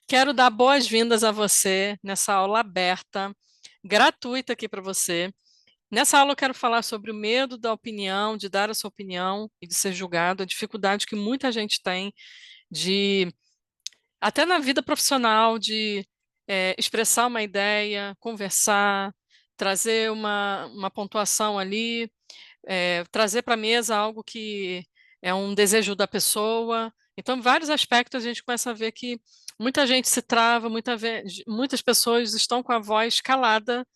Quero dar boas-vindas a você nessa aula aberta, gratuita aqui para você. Nessa aula eu quero falar sobre o medo da opinião, de dar a sua opinião e de ser julgado, a dificuldade que muita gente tem de, até na vida profissional, de expressar uma ideia, conversar, trazer uma pontuação ali, trazer para a mesa algo que é um desejo da pessoa. Então, em vários aspectos, a gente começa a ver que muita gente se trava, muitas pessoas estão com a voz calada,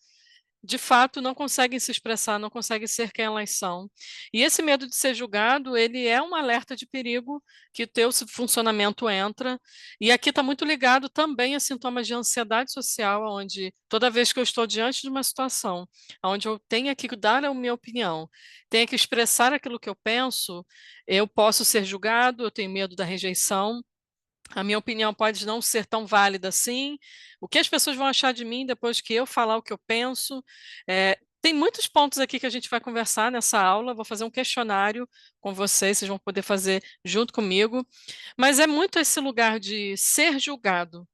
de fato não conseguem se expressar, não conseguem ser quem elas são. E esse medo de ser julgado, ele é um alerta de perigo que o teu funcionamento entra. E aqui está muito ligado também a sintomas de ansiedade social, onde toda vez que eu estou diante de uma situação, onde eu tenho que dar a minha opinião, tenho que expressar aquilo que eu penso, eu posso ser julgado, eu tenho medo da rejeição. A minha opinião pode não ser tão válida assim. O que as pessoas vão achar de mim depois que eu falar o que eu penso? Tem muitos pontos aqui que a gente vai conversar nessa aula. Vou fazer um questionário com vocês vão poder fazer junto comigo. Mas é muito esse lugar de ser julgado.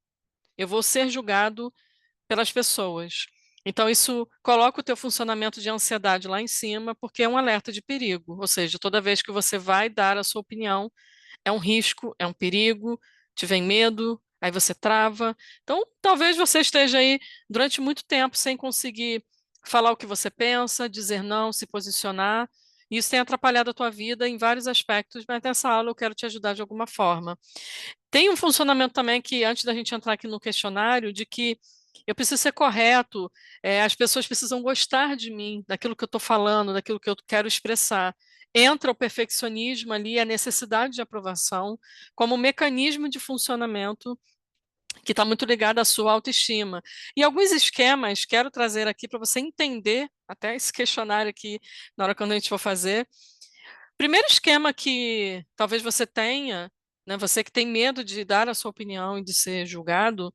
Eu vou ser julgado pelas pessoas. Então, isso coloca o teu funcionamento de ansiedade lá em cima, porque é um alerta de perigo. Ou seja, toda vez que você vai dar a sua opinião, é um risco, é um perigo, te vem medo, aí você trava. Então, talvez você esteja aí durante muito tempo sem conseguir falar o que você pensa, dizer não, se posicionar. E isso tem atrapalhado a tua vida em vários aspectos, mas nessa aula eu quero te ajudar de alguma forma. Tem um funcionamento também que, antes da gente entrar aqui no questionário, de que eu preciso ser correto, as pessoas precisam gostar de mim, daquilo que eu estou falando, daquilo que eu quero expressar. Entra o perfeccionismo ali, a necessidade de aprovação, como um mecanismo de funcionamento que está muito ligado à sua autoestima. E alguns esquemas quero trazer aqui para você entender, até esse questionário aqui, na hora quando a gente for fazer. Primeiro esquema que talvez você tenha, né, você que tem medo de dar a sua opinião e de ser julgado,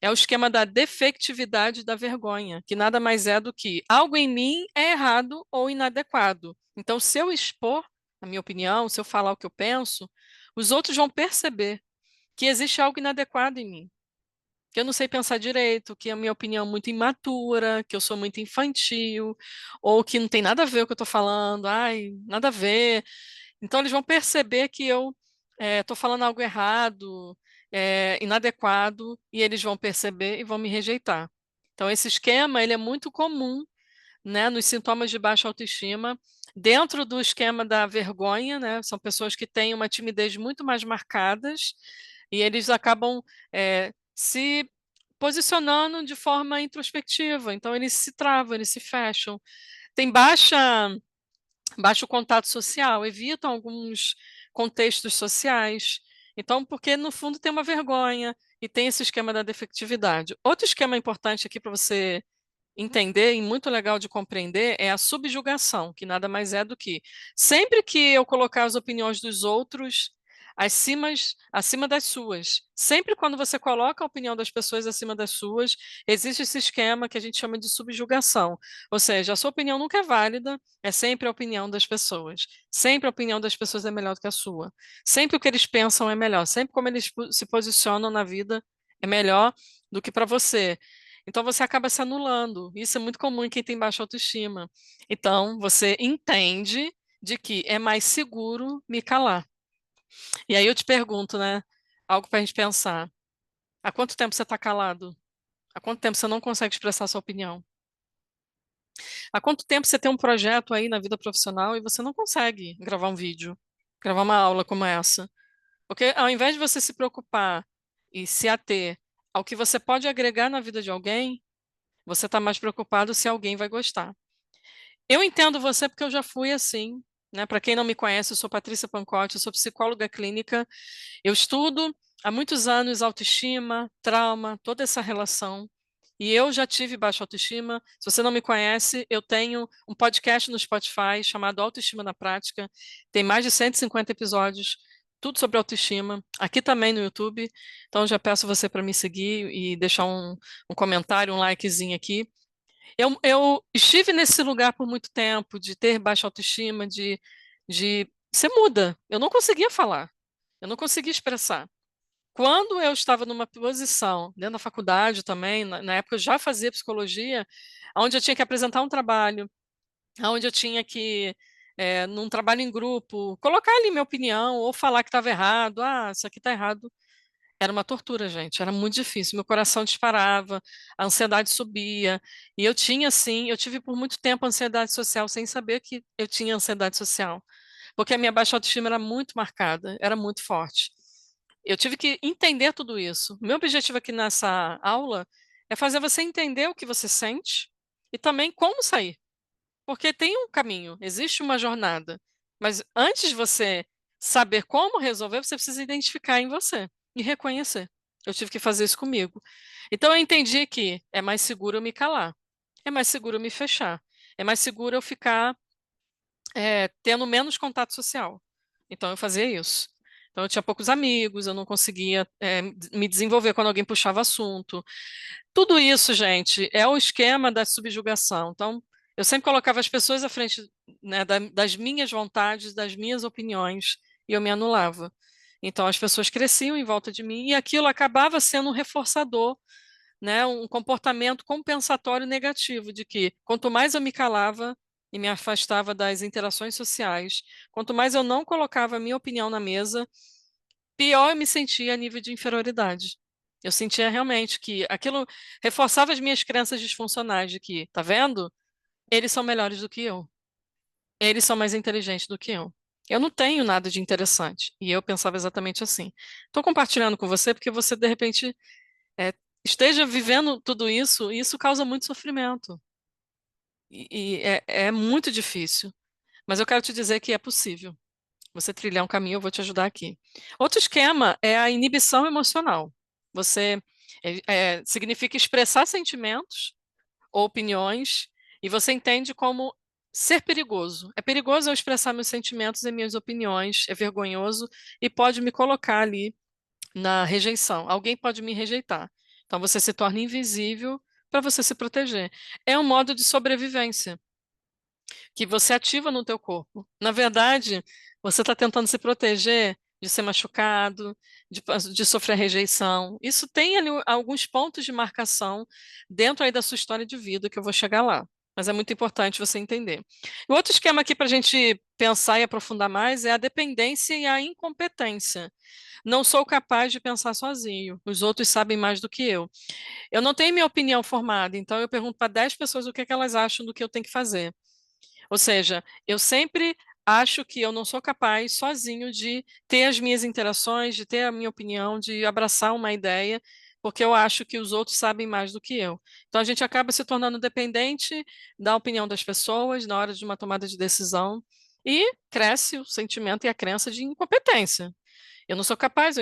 é o esquema da defectividade da vergonha, que nada mais é do que algo em mim é errado ou inadequado. Então, se eu expor a minha opinião, se eu falar o que eu penso, os outros vão perceber que existe algo inadequado em mim, que eu não sei pensar direito, que a minha opinião é muito imatura, que eu sou muito infantil, ou que não tem nada a ver o que eu estou falando, ai, nada a ver. Então, eles vão perceber que eu estou falando algo errado, inadequado, e eles vão perceber e vão me rejeitar. Então, esse esquema ele é muito comum, né, nos sintomas de baixa autoestima. Dentro do esquema da vergonha, né, são pessoas que têm uma timidez muito mais marcadas e eles acabam se posicionando de forma introspectiva. Então, eles se travam, eles se fecham. Tem baixo contato social, evitam alguns contextos sociais. Então, porque no fundo tem uma vergonha e tem esse esquema da defectividade. Outro esquema importante aqui para você entender e muito legal de compreender é a subjugação, que nada mais é do que sempre que eu colocar as opiniões dos outros acima das suas, sempre quando você coloca a opinião das pessoas acima das suas, existe esse esquema que a gente chama de subjugação. Ou seja, a sua opinião nunca é válida, é sempre a opinião das pessoas. Sempre a opinião das pessoas é melhor do que a sua. Sempre o que eles pensam é melhor. Sempre como eles se posicionam na vida é melhor do que para você. Então você acaba se anulando. Isso é muito comum em quem tem baixa autoestima. Então você entende de que é mais seguro me calar. E aí eu te pergunto, né? Algo para a gente pensar. Há quanto tempo você está calado? Há quanto tempo você não consegue expressar sua opinião? Há quanto tempo você tem um projeto aí na vida profissional e você não consegue gravar um vídeo, gravar uma aula como essa? Porque ao invés de você se preocupar e se ater ao que você pode agregar na vida de alguém, você está mais preocupado se alguém vai gostar. Eu entendo você porque eu já fui assim, né? Para quem não me conhece, eu sou Patrícia Pancotti, eu sou psicóloga clínica. Eu estudo há muitos anos autoestima, trauma, toda essa relação. E eu já tive baixa autoestima. Se você não me conhece, eu tenho um podcast no Spotify chamado Autoestima na Prática. Tem mais de 150 episódios, tudo sobre autoestima. Aqui também no YouTube. Então, já peço você para me seguir e deixar um comentário, um likezinho aqui. Eu estive nesse lugar por muito tempo, de ter baixa autoestima, de ser muda. Eu não conseguia falar, eu não conseguia expressar. Quando eu estava numa posição, dentro da faculdade também, na época eu já fazia psicologia, onde eu tinha que apresentar um trabalho, onde eu tinha que, num trabalho em grupo, colocar ali minha opinião ou falar que estava errado. Ah, isso aqui está errado. Era uma tortura, gente. Era muito difícil. Meu coração disparava, a ansiedade subia. E eu tinha, assim, eu tive por muito tempo ansiedade social sem saber que eu tinha ansiedade social. Porque a minha baixa autoestima era muito marcada, era muito forte. Eu tive que entender tudo isso. Meu objetivo aqui nessa aula é fazer você entender o que você sente e também como sair. Porque tem um caminho, existe uma jornada. Mas antes de você saber como resolver, você precisa identificar em você e reconhecer. Eu tive que fazer isso comigo. Então eu entendi que é mais seguro eu me calar, é mais seguro eu me fechar, é mais seguro eu ficar tendo menos contato social. Então eu fazia isso. Então eu tinha poucos amigos, eu não conseguia me desenvolver quando alguém puxava assunto. Tudo isso, gente, é o esquema da subjugação. Então, eu sempre colocava as pessoas à frente, né, das minhas vontades, das minhas opiniões, e eu me anulava. Então, as pessoas cresciam em volta de mim e aquilo acabava sendo um reforçador, né, um comportamento compensatório negativo, de que quanto mais eu me calava e me afastava das interações sociais, quanto mais eu não colocava a minha opinião na mesa, pior eu me sentia a nível de inferioridade. Eu sentia realmente que aquilo reforçava as minhas crenças disfuncionais de que, tá vendo? Eles são melhores do que eu. Eles são mais inteligentes do que eu. Eu não tenho nada de interessante. E eu pensava exatamente assim. Estou compartilhando com você porque você, de repente, é, esteja vivendo tudo isso e isso causa muito sofrimento. E é muito difícil. Mas eu quero te dizer que é possível. Você trilhar um caminho, eu vou te ajudar aqui. Outro esquema é a inibição emocional. Você significa expressar sentimentos ou opiniões e você entende como ser perigoso. É perigoso eu expressar meus sentimentos e minhas opiniões, é vergonhoso e pode me colocar ali na rejeição. Alguém pode me rejeitar. Então você se torna invisível para você se proteger. É um modo de sobrevivência que você ativa no teu corpo. Na verdade, você está tentando se proteger de ser machucado, de sofrer rejeição. Isso tem ali alguns pontos de marcação dentro aí da sua história de vida que eu vou chegar lá. Mas é muito importante você entender. O outro esquema aqui para a gente pensar e aprofundar mais é a dependência e a incompetência. Não sou capaz de pensar sozinho. Os outros sabem mais do que eu. Eu não tenho minha opinião formada, então eu pergunto para 10 pessoas o que é que elas acham do que eu tenho que fazer. Ou seja, eu sempre acho que eu não sou capaz sozinho de ter as minhas interações, de ter a minha opinião, de abraçar uma ideia, porque eu acho que os outros sabem mais do que eu. Então a gente acaba se tornando dependente da opinião das pessoas na hora de uma tomada de decisão e cresce o sentimento e a crença de incompetência. Eu não sou capaz,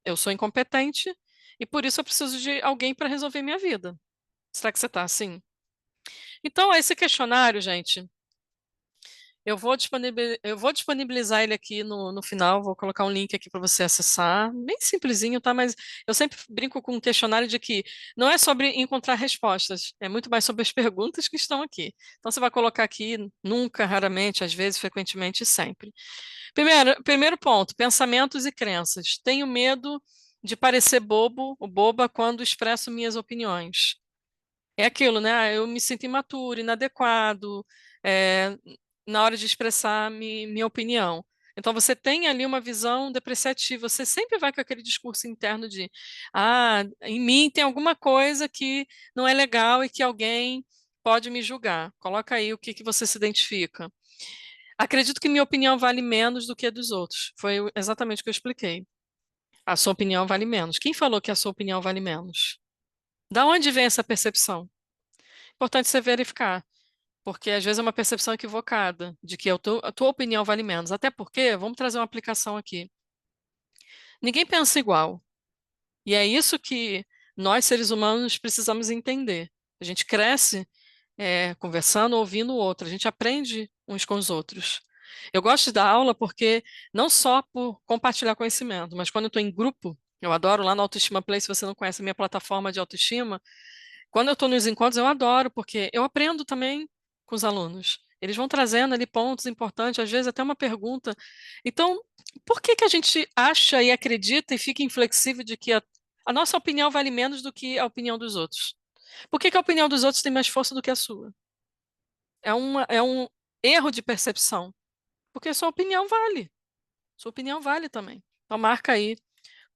eu sou incompetente e por isso eu preciso de alguém para resolver minha vida. Será que você está assim? Então, esse questionário, gente, eu vou disponibilizar ele aqui no final, vou colocar um link aqui para você acessar, bem simplesinho, tá? Mas eu sempre brinco com um questionário de que não é sobre encontrar respostas, é muito mais sobre as perguntas que estão aqui. Então você vai colocar aqui nunca, raramente, às vezes, frequentemente e sempre. Primeiro ponto, pensamentos e crenças. Tenho medo de parecer bobo ou boba quando expresso minhas opiniões. É aquilo, né? Ah, eu me sinto imaturo, inadequado, é, na hora de expressar minha opinião. Então, você tem ali uma visão depreciativa, você sempre vai com aquele discurso interno de, ah, em mim tem alguma coisa que não é legal e que alguém pode me julgar. Coloca aí o que que você se identifica. Acredito que minha opinião vale menos do que a dos outros. Foi exatamente o que eu expliquei. A sua opinião vale menos. Quem falou que a sua opinião vale menos? Da onde vem essa percepção? Importante você verificar, porque às vezes é uma percepção equivocada de que a tua opinião vale menos. Até porque, vamos trazer uma aplicação aqui. Ninguém pensa igual. E é isso que nós, seres humanos, precisamos entender. A gente cresce conversando, ouvindo o outro, a gente aprende uns com os outros. Eu gosto de dar aula porque não só por compartilhar conhecimento, mas quando eu estou em grupo, eu adoro lá no Autoestima Play, se você não conhece a minha plataforma de autoestima, quando eu estou nos encontros, eu adoro, porque eu aprendo também com os alunos. Eles vão trazendo ali pontos importantes, às vezes até uma pergunta. Então, por que que a gente acha e acredita e fica inflexível de que a nossa opinião vale menos do que a opinião dos outros? Por que que a opinião dos outros tem mais força do que a sua? É um erro de percepção, porque sua opinião vale. Sua opinião vale também. Então, marca aí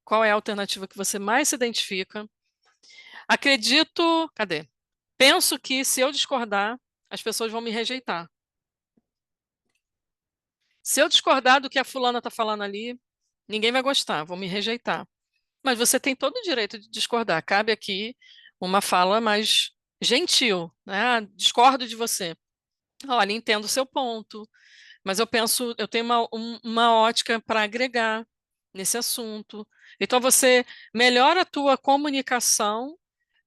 qual é a alternativa que você mais se identifica. Acredito, cadê? Penso que se eu discordar, as pessoas vão me rejeitar. Se eu discordar do que a fulana está falando ali, ninguém vai gostar, vão me rejeitar. Mas você tem todo o direito de discordar. Cabe aqui uma fala mais gentil, né? Ah, discordo de você. Olha, entendo o seu ponto, mas eu penso, eu tenho uma ótica para agregar nesse assunto. Então você melhora a tua comunicação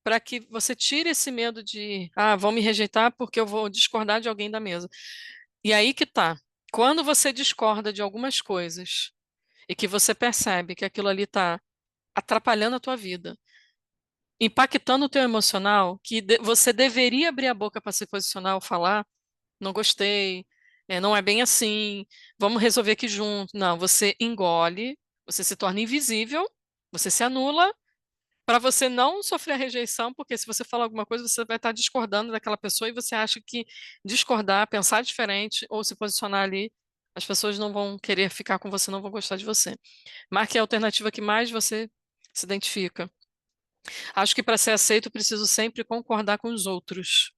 para que você tire esse medo de, vão me rejeitar porque eu vou discordar de alguém da mesa. E aí que tá. Quando você discorda de algumas coisas e que você percebe que aquilo ali está atrapalhando a tua vida, impactando o teu emocional, que você deveria abrir a boca para se posicionar ou falar, não gostei, não é bem assim, vamos resolver aqui junto. Não, você engole, você se torna invisível, você se anula para você não sofrer a rejeição, porque se você falar alguma coisa, você vai estar discordando daquela pessoa e você acha que discordar, pensar diferente ou se posicionar ali, as pessoas não vão querer ficar com você, não vão gostar de você. Marque a alternativa que mais você se identifica. Acho que para ser aceito, eu preciso sempre concordar com os outros.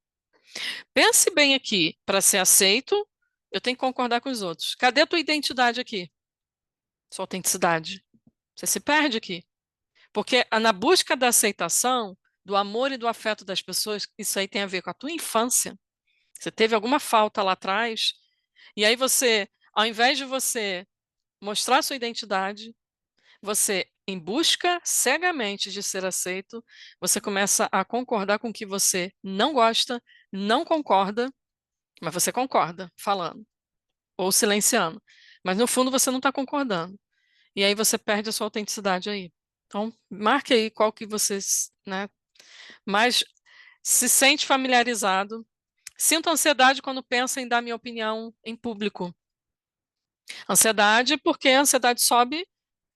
Pense bem aqui, para ser aceito, eu tenho que concordar com os outros. Cadê a tua identidade aqui? Sua autenticidade. Você se perde aqui. Porque na busca da aceitação, do amor e do afeto das pessoas, isso aí tem a ver com a tua infância. Você teve alguma falta lá atrás, e aí você, ao invés de você mostrar sua identidade, você, em busca cegamente de ser aceito, você começa a concordar com o que você não gosta, não concorda, mas você concorda, falando, ou silenciando. Mas no fundo você não está concordando. E aí você perde a sua autenticidade aí. Então, marque aí qual que você, né, mais se sente familiarizado. Sinto ansiedade quando penso em dar minha opinião em público. Ansiedade, porque a ansiedade sobe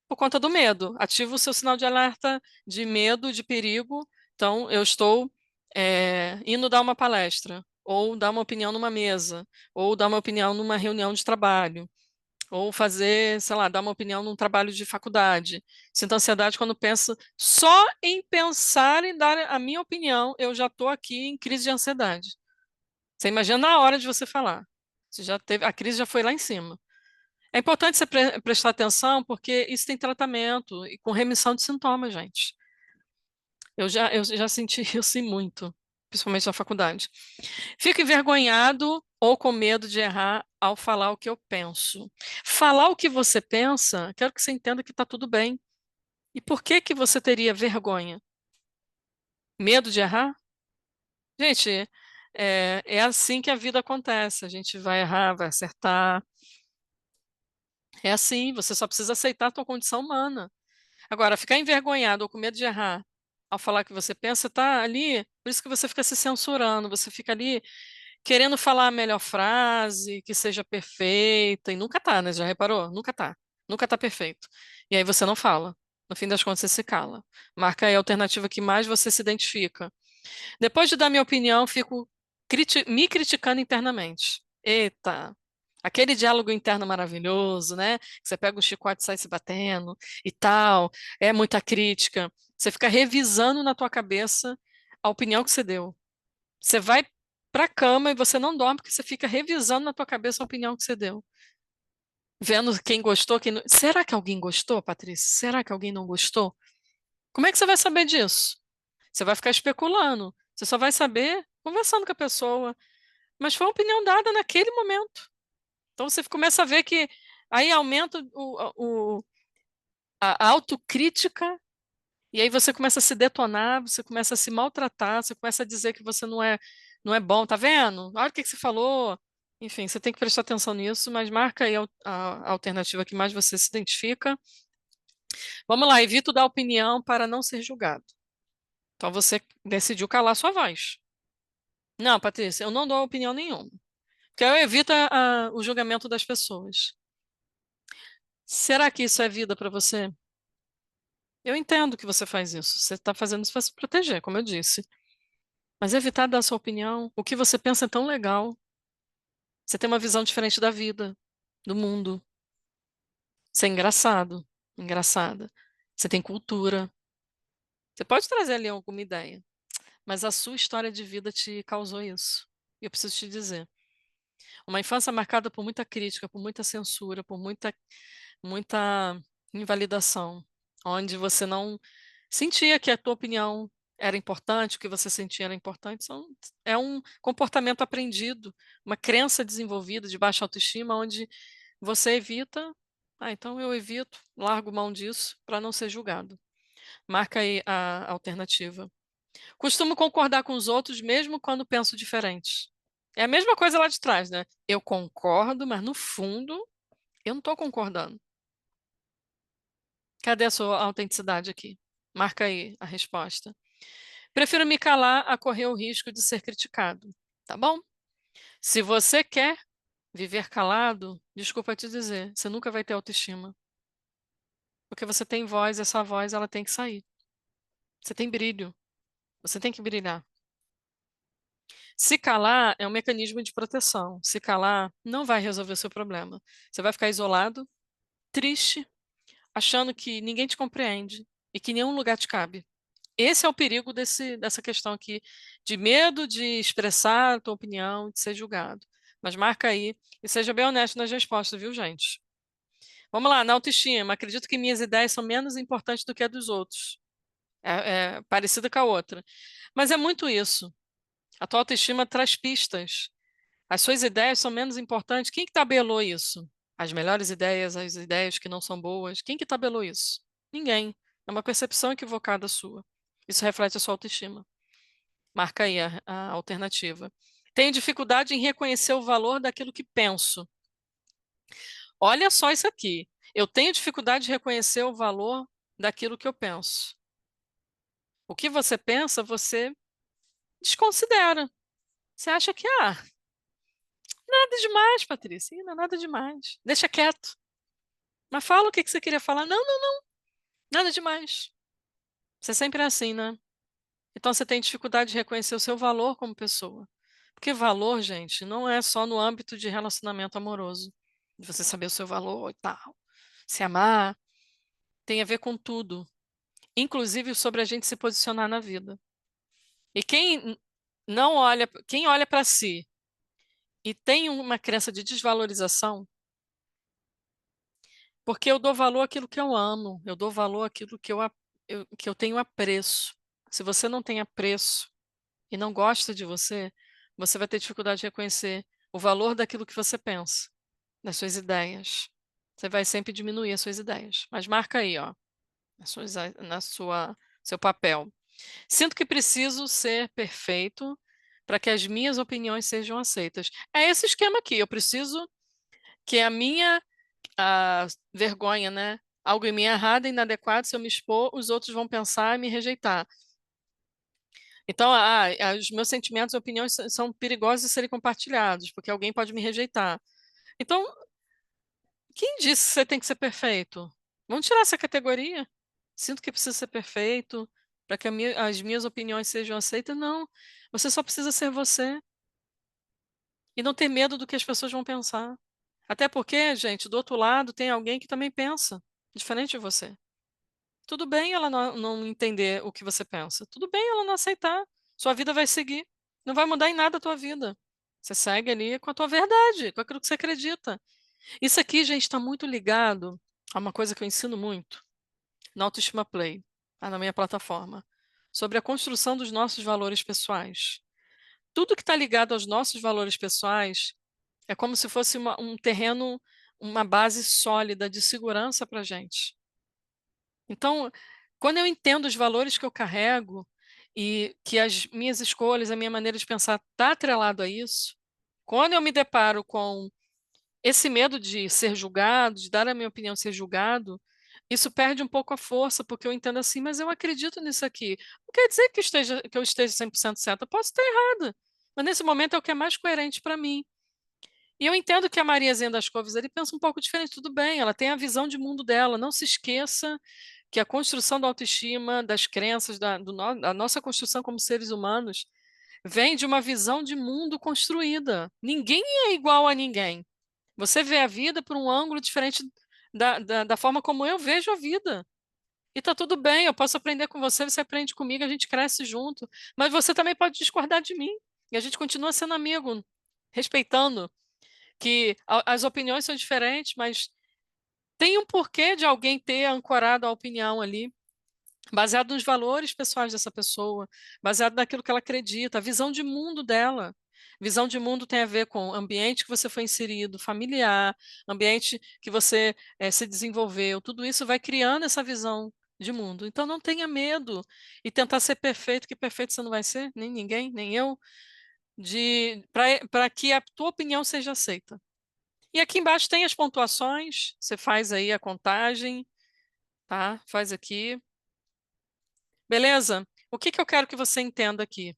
por conta do medo. Ativa o seu sinal de alerta de medo, de perigo. Então, eu estou indo dar uma palestra, ou dar uma opinião numa mesa, ou dar uma opinião numa reunião de trabalho, ou fazer, sei lá, dar uma opinião num trabalho de faculdade. Sinto ansiedade quando penso só em pensar em dar a minha opinião, eu já estou aqui em crise de ansiedade. Você imagina na hora de você falar. Você já teve, a crise já foi lá em cima. É importante você prestar atenção, porque isso tem tratamento e com remissão de sintomas, gente. Eu já senti isso e muito, principalmente na faculdade. Fico envergonhado ou com medo de errar ao falar o que eu penso. Falar o que você pensa, quero que você entenda que está tudo bem. E por que que você teria vergonha? Medo de errar? Gente, é assim que a vida acontece. A gente vai errar, vai acertar. É assim, você só precisa aceitar a tua condição humana. Agora, ficar envergonhado ou com medo de errar ao falar o que você pensa, tá ali, por isso que você fica se censurando, você fica ali querendo falar a melhor frase, que seja perfeita, e nunca tá, né? Já reparou? Nunca tá. Nunca tá perfeito. E aí você não fala. No fim das contas, você se cala. Marca aí a alternativa que mais você se identifica. Depois de dar minha opinião, fico me criticando internamente. Eita, aquele diálogo interno maravilhoso, né? Que você pega o chicote e sai se batendo e tal. É muita crítica. Você fica revisando na tua cabeça a opinião que você deu. Você vai para a cama e você não dorme porque você fica revisando na tua cabeça a opinião que você deu. Vendo quem gostou, quem não... Será que alguém gostou, Patrícia? Será que alguém não gostou? Como é que você vai saber disso? Você vai ficar especulando. Você só vai saber conversando com a pessoa. Mas foi uma opinião dada naquele momento. Então você começa a ver que aí aumenta a autocrítica e aí você começa a se detonar, você começa a se maltratar, você começa a dizer que você não é bom, tá vendo? Olha o que que você falou. Enfim, você tem que prestar atenção nisso, mas marca aí a alternativa que mais você se identifica. Vamos lá, evito dar opinião para não ser julgado. Então você decidiu calar sua voz. Não, Patrícia, eu não dou opinião nenhuma. Porque eu evito o julgamento das pessoas. Será que isso é vida para você? Eu entendo que você faz isso. Você está fazendo isso para se proteger, como eu disse. Mas evitar dar sua opinião. O que você pensa é tão legal. Você tem uma visão diferente da vida, do mundo. Você é engraçado, engraçada. Você tem cultura. Você pode trazer ali alguma ideia, mas a sua história de vida te causou isso. E eu preciso te dizer. Uma infância marcada por muita crítica, por muita censura, por muita invalidação, onde você não sentia que a tua opinião era importante, o que você sentia era importante. É um comportamento aprendido, uma crença desenvolvida de baixa autoestima, onde você evita. Ah, então eu evito, largo mão disso para não ser julgado. Marca aí a alternativa. Costumo concordar com os outros mesmo quando penso diferente. É a mesma coisa lá de trás, né? Eu concordo, mas no fundo eu não estou concordando. Cadê a sua autenticidade aqui? Marca aí a resposta. Prefiro me calar a correr o risco de ser criticado. Tá bom? Se você quer viver calado, desculpa te dizer, você nunca vai ter autoestima. Porque você tem voz, essa voz ela tem que sair. Você tem brilho, você tem que brilhar. Se calar é um mecanismo de proteção. Se calar não vai resolver o seu problema. Você vai ficar isolado, triste, achando que ninguém te compreende e que nenhum lugar te cabe. Esse é o perigo dessa questão aqui de medo de expressar a tua opinião, de ser julgado. Mas marca aí e seja bem honesto nas respostas, viu, gente? Vamos lá, na autoestima. Acredito que minhas ideias são menos importantes do que a dos outros. É parecida com a outra. Mas é muito isso. A tua autoestima traz pistas. As suas ideias são menos importantes. Quem que tabelou isso? As melhores ideias, as ideias que não são boas. Quem que tabelou isso? Ninguém. É uma percepção equivocada sua. Isso reflete a sua autoestima. Marca aí a alternativa. Tenho dificuldade em reconhecer o valor daquilo que penso. Olha só isso aqui. Eu tenho dificuldade de reconhecer o valor daquilo que eu penso. O que você pensa, você desconsidera. Você acha que, nada demais, Patrícia. Ih, não é nada demais. Deixa quieto. Mas fala o que você queria falar. Não, não, nada demais. Você sempre é assim, né? Então você tem dificuldade de reconhecer o seu valor como pessoa. Porque valor, gente, não é só no âmbito de relacionamento amoroso. De você saber o seu valor e tal. Se amar, tem a ver com tudo. Inclusive sobre a gente se posicionar na vida. E quem olha para si e tem uma crença de desvalorização, porque eu dou valor àquilo que eu amo, eu dou valor àquilo que eu tenho apreço. Se você não tem apreço e não gosta de você, você vai ter dificuldade de reconhecer o valor daquilo que você pensa, das suas ideias. Você vai sempre diminuir as suas ideias. Mas marca aí, ó, seu papel. Sinto que preciso ser perfeito para que as minhas opiniões sejam aceitas. É esse esquema aqui. Eu preciso que a vergonha, né? Algo em mim é errado, inadequado, se eu me expor, os outros vão pensar e me rejeitar. Então, os meus sentimentos e opiniões são perigosos de serem compartilhados, porque alguém pode me rejeitar. Então, quem disse que você tem que ser perfeito? Vamos tirar essa categoria. Sinto que precisa ser perfeito para que as minhas opiniões sejam aceitas. Não, você só precisa ser você e não ter medo do que as pessoas vão pensar. Até porque, gente, do outro lado tem alguém que também pensa diferente de você. Tudo bem ela não entender o que você pensa. Tudo bem ela não aceitar. Sua vida vai seguir. Não vai mudar em nada a tua vida. Você segue ali com a tua verdade, com aquilo que você acredita. Isso aqui, gente, está muito ligado a uma coisa que eu ensino muito na Autoestima Play, lá na minha plataforma, sobre a construção dos nossos valores pessoais. Tudo que está ligado aos nossos valores pessoais é como se fosse um terreno, uma base sólida de segurança para a gente. Então, quando eu entendo os valores que eu carrego e que as minhas escolhas, a minha maneira de pensar está atrelado a isso, quando eu me deparo com esse medo de ser julgado, de dar a minha opinião ser julgado, isso perde um pouco a força, porque eu entendo assim, mas eu acredito nisso aqui. Não quer dizer que eu esteja 100% certa, eu posso estar errada, mas nesse momento é o que é mais coerente para mim. E eu entendo que a Mariazinha das Couves ali pensa um pouco diferente, tudo bem, ela tem a visão de mundo dela. Não se esqueça que a construção da autoestima, das crenças, da nossa construção como seres humanos, vem de uma visão de mundo construída. Ninguém é igual a ninguém. Você vê a vida por um ângulo diferente da forma como eu vejo a vida. E tá tudo bem, eu posso aprender com você, você aprende comigo, a gente cresce junto. Mas você também pode discordar de mim. E a gente continua sendo amigo, respeitando que as opiniões são diferentes, mas tem um porquê de alguém ter ancorado a opinião ali, baseado nos valores pessoais dessa pessoa, baseado naquilo que ela acredita, a visão de mundo dela. Visão de mundo tem a ver com ambiente que você foi inserido, familiar, ambiente que você se desenvolveu, tudo isso vai criando essa visão de mundo. Então não tenha medo e tentar ser perfeito, que perfeito você não vai ser, nem ninguém, nem eu, para que a tua opinião seja aceita. E aqui embaixo tem as pontuações, você faz aí a contagem, tá? Faz aqui. Beleza? O que que eu quero que você entenda aqui,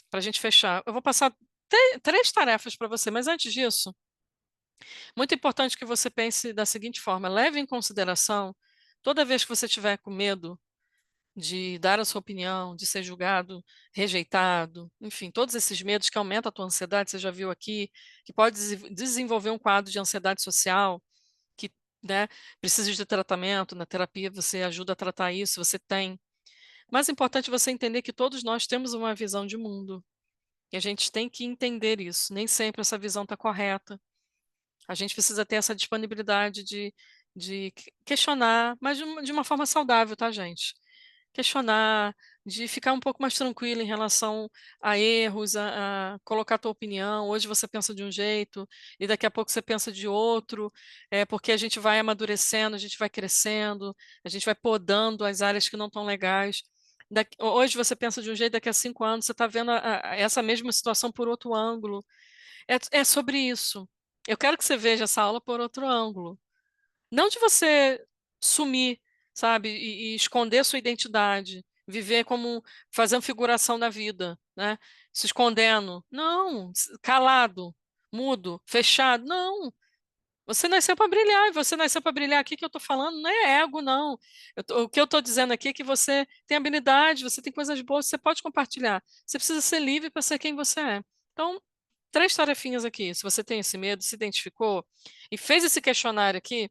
para a gente fechar? Eu vou passar três tarefas para você, mas antes disso, muito importante que você pense da seguinte forma: leve em consideração, toda vez que você tiver com medo de dar a sua opinião, de ser julgado, rejeitado, enfim, todos esses medos que aumentam a tua ansiedade, você já viu aqui, que pode desenvolver um quadro de ansiedade social, que, né, precisa de tratamento, na terapia você ajuda a tratar isso, você tem. Mais importante é você entender que todos nós temos uma visão de mundo. E a gente tem que entender isso. Nem sempre essa visão está correta. A gente precisa ter essa disponibilidade de questionar, mas de uma forma saudável, tá, gente? Questionar, de ficar um pouco mais tranquilo em relação a erros, a colocar a tua opinião. Hoje você pensa de um jeito e daqui a pouco você pensa de outro, porque a gente vai amadurecendo, a gente vai crescendo, a gente vai podando as áreas que não estão legais. Hoje você pensa de um jeito, daqui a 5 anos você está vendo essa mesma situação por outro ângulo. É sobre isso. Eu quero que você veja essa aula por outro ângulo. Não de você sumir, sabe, e esconder sua identidade, viver como fazendo figuração da vida, né? Se escondendo. Não, calado, mudo, fechado. Não. Você nasceu para brilhar, e você nasceu para brilhar aqui que eu estou falando, não é ego, não. O que eu estou dizendo aqui é que você tem habilidade, você tem coisas boas, você pode compartilhar. Você precisa ser livre para ser quem você é. Então, três tarefinhas aqui. Se você tem esse medo, se identificou e fez esse questionário aqui,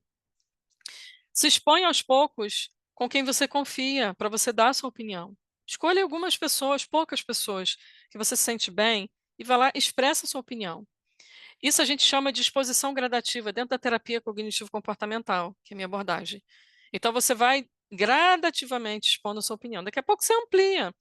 se expõe aos poucos com quem você confia, para você dar a sua opinião. Escolha algumas pessoas, poucas pessoas, que você se sente bem, e vá lá, expressa a sua opinião. Isso a gente chama de exposição gradativa dentro da terapia cognitivo-comportamental, que é a minha abordagem. Então você vai gradativamente expondo a sua opinião. Daqui a pouco você amplia.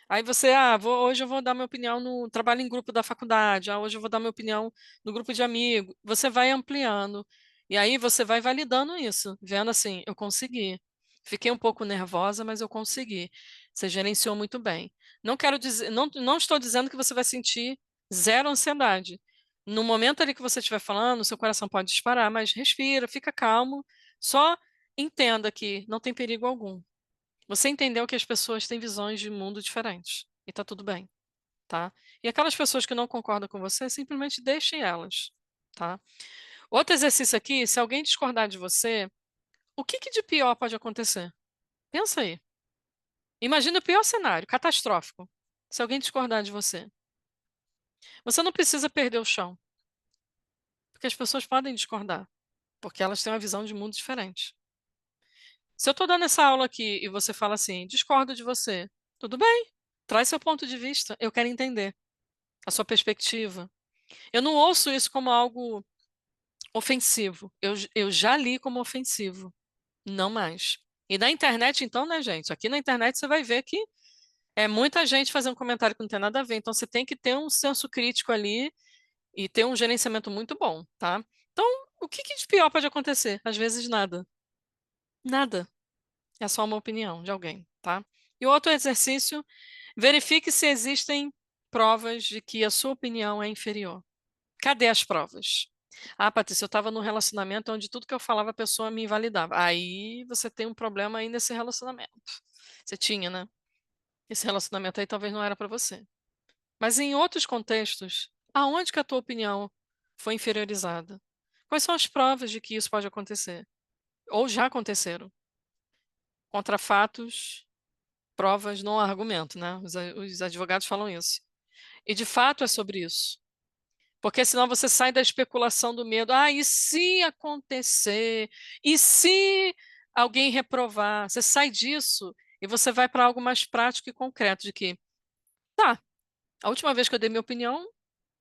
Aí você, hoje eu vou dar minha opinião no trabalho em grupo da faculdade, hoje eu vou dar minha opinião no grupo de amigos. Você vai ampliando. E aí você vai validando isso, vendo assim, eu consegui. Fiquei um pouco nervosa, mas eu consegui. Você gerenciou muito bem. Não quero dizer, não estou dizendo que você vai sentir zero ansiedade. No momento ali que você estiver falando, seu coração pode disparar, mas respira, fica calmo. Só entenda que não tem perigo algum. Você entendeu que as pessoas têm visões de mundo diferentes. E tá tudo bem, tá? E aquelas pessoas que não concordam com você, simplesmente deixem elas, tá? Outro exercício aqui, se alguém discordar de você, o que que de pior pode acontecer? Pensa aí. Imagina o pior cenário, catastrófico. Se alguém discordar de você. Você não precisa perder o chão, porque as pessoas podem discordar, porque elas têm uma visão de mundo diferente. Se eu estou dando essa aula aqui e você fala assim, discordo de você, tudo bem, traz seu ponto de vista, eu quero entender a sua perspectiva. Eu não ouço isso como algo ofensivo. Eu já li como ofensivo. Não mais. E na internet, então, né, gente? Aqui na internet você vai ver que é muita gente fazendo comentário que não tem nada a ver. Então você tem que ter um senso crítico ali e ter um gerenciamento muito bom, tá? Então, o que que de pior pode acontecer? Às vezes nada. Nada. É só uma opinião de alguém, tá? E outro exercício, verifique se existem provas de que a sua opinião é inferior. Cadê as provas? Patrícia, eu estava num relacionamento onde tudo que eu falava a pessoa me invalidava. Aí você tem um problema aí nesse relacionamento. Você tinha, né? Esse relacionamento aí talvez não era para você. Mas em outros contextos, aonde que a tua opinião foi inferiorizada. Quais são as provas de que isso pode acontecer? Ou já aconteceram? Contra fatos, provas não há argumento, né? Os advogados falam isso. E de fato é sobre isso. Porque senão você sai da especulação do medo. Ah, e se acontecer? E se alguém reprovar? Você sai disso e você vai para algo mais prático e concreto, de que, tá, a última vez que eu dei minha opinião,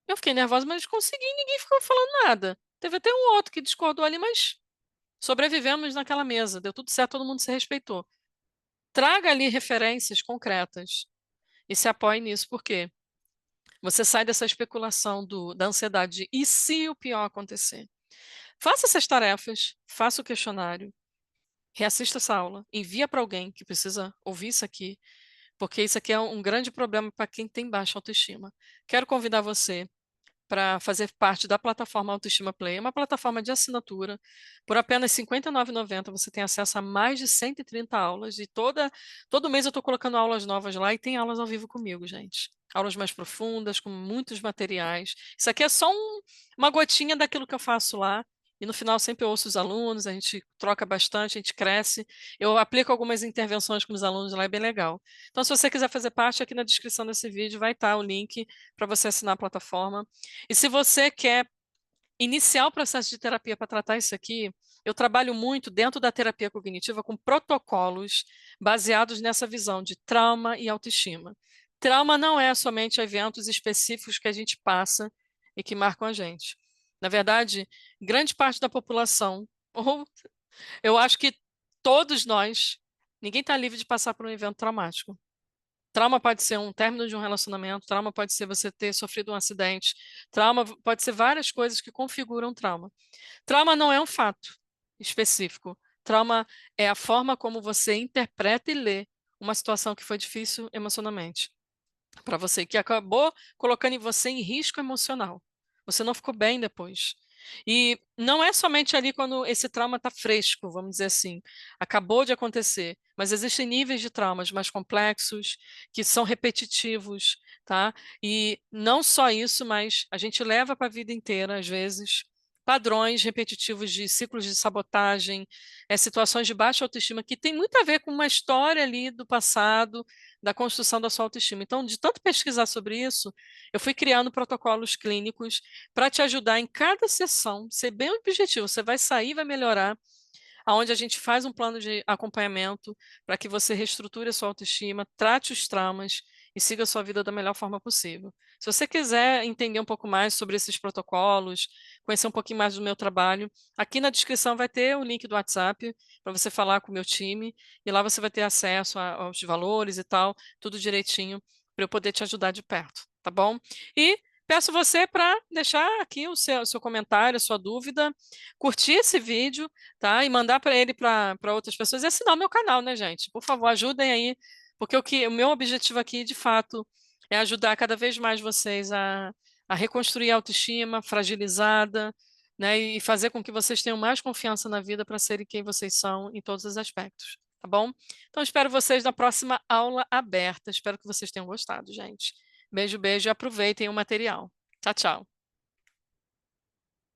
eu fiquei nervosa, mas consegui, ninguém ficou falando nada. Teve até um outro que discordou ali, mas sobrevivemos naquela mesa, deu tudo certo, todo mundo se respeitou. Traga ali referências concretas e se apoie nisso, por quê? Você sai dessa especulação da ansiedade de e se o pior acontecer? Faça essas tarefas, faça o questionário, reassista essa aula, envia para alguém que precisa ouvir isso aqui, porque isso aqui é um grande problema para quem tem baixa autoestima. Quero convidar você para fazer parte da plataforma Autoestima Play. É uma plataforma de assinatura. Por apenas R$ 59,90 você tem acesso a mais de 130 aulas. E todo mês eu estou colocando aulas novas lá e tem aulas ao vivo comigo, gente. Aulas mais profundas, com muitos materiais. Isso aqui é só uma gotinha daquilo que eu faço lá. E no final sempre eu ouço os alunos, a gente troca bastante, a gente cresce. Eu aplico algumas intervenções com os alunos lá, é bem legal. Então, se você quiser fazer parte, aqui na descrição desse vídeo vai estar o link para você assinar a plataforma. E se você quer iniciar o processo de terapia para tratar isso aqui, eu trabalho muito dentro da terapia cognitiva com protocolos baseados nessa visão de trauma e autoestima. Trauma não é somente eventos específicos que a gente passa e que marcam a gente. Na verdade, grande parte da população, ou eu acho que todos nós, ninguém está livre de passar por um evento traumático. Trauma pode ser um término de um relacionamento, trauma pode ser você ter sofrido um acidente, trauma pode ser várias coisas que configuram trauma. Trauma não é um fato específico. Trauma é a forma como você interpreta e lê uma situação que foi difícil emocionalmente para você, que acabou colocando você em risco emocional. Você não ficou bem depois. E não é somente ali quando esse trauma está fresco, vamos dizer assim, acabou de acontecer, mas existem níveis de traumas mais complexos, que são repetitivos, tá? E não só isso, mas a gente leva para a vida inteira, às vezes, padrões repetitivos de ciclos de sabotagem, situações de baixa autoestima, que tem muito a ver com uma história ali do passado, da construção da sua autoestima. Então, de tanto pesquisar sobre isso, eu fui criando protocolos clínicos para te ajudar em cada sessão, ser bem objetivo. Você vai sair, vai melhorar, aonde a gente faz um plano de acompanhamento para que você reestruture a sua autoestima, trate os traumas e siga a sua vida da melhor forma possível. Se você quiser entender um pouco mais sobre esses protocolos, conhecer um pouquinho mais do meu trabalho, aqui na descrição vai ter o link do WhatsApp para você falar com o meu time, e lá você vai ter acesso aos valores e tal, tudo direitinho, para eu poder te ajudar de perto, tá bom? E peço você para deixar aqui o seu comentário, a sua dúvida, curtir esse vídeo, tá? E mandar para ele para outras pessoas e assinar o meu canal, né, gente? Por favor, ajudem aí, porque o meu objetivo aqui, de fato, é ajudar cada vez mais vocês a reconstruir a autoestima fragilizada, né? E fazer com que vocês tenham mais confiança na vida para serem quem vocês são em todos os aspectos, tá bom? Então, espero vocês na próxima aula aberta. Espero que vocês tenham gostado, gente. Beijo, beijo e aproveitem o material. Tchau, tchau.